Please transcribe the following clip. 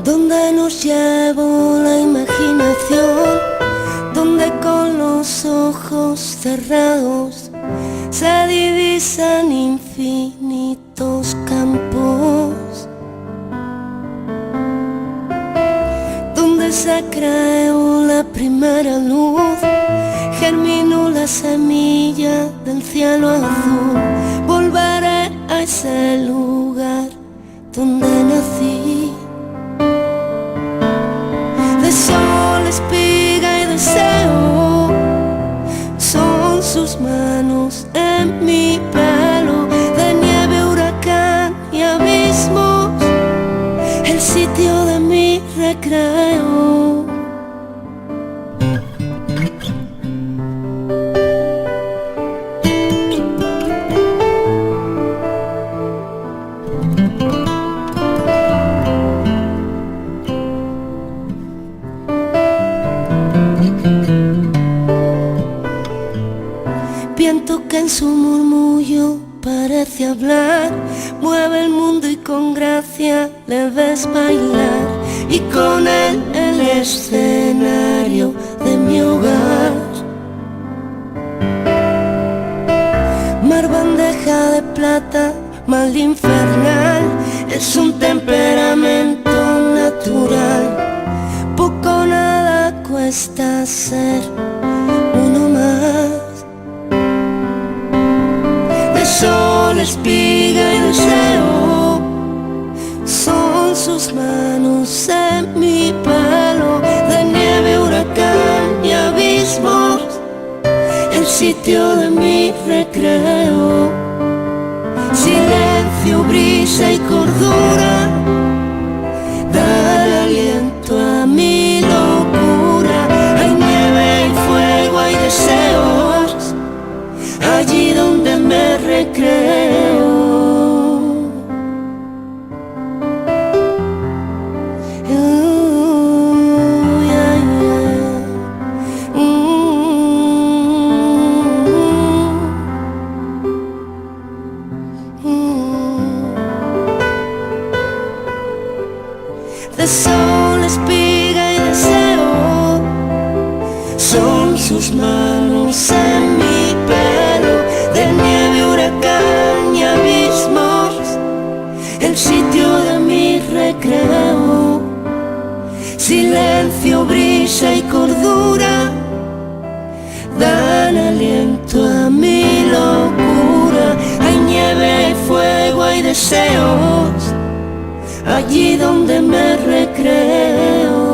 donde nos llevó la imaginación, donde con los ojos cerrados se divisan infinitos campos, donde se creó la primera luz, germinó la semilla del cielo azul. Volveré a ese lugar donde nací, de sol, espiga y deseo, son sus manos en mi pelo, de nieve, huracán y abismos, el sitio de mi recreo. Viento que en su murmullo parece hablar, mueve el mundo y con gracia le ves bailar, y con él el escenario de mi hogar. Mar, bandeja de plata, mal infernal, es un temperamento natural. Poco o nada cuesta ser uno más. Sol, espiga y deseo, son sus manos en mi pelo, de nieve, huracán y abismos, el sitio de mi recreo. Silencio, brisa y cordura, dar aliento a mi locura. Hay nieve y fuego, hay deseos, allí donde me recreo. De sol, espiga y deseo, son sus manos en mi pelo, de nieve, huracán y abismos, el sitio de mi recreo. Silencio, brisa y cordura, dan aliento a mi locura. Hay nieve, hay fuego, hay deseos, allí donde me recreo.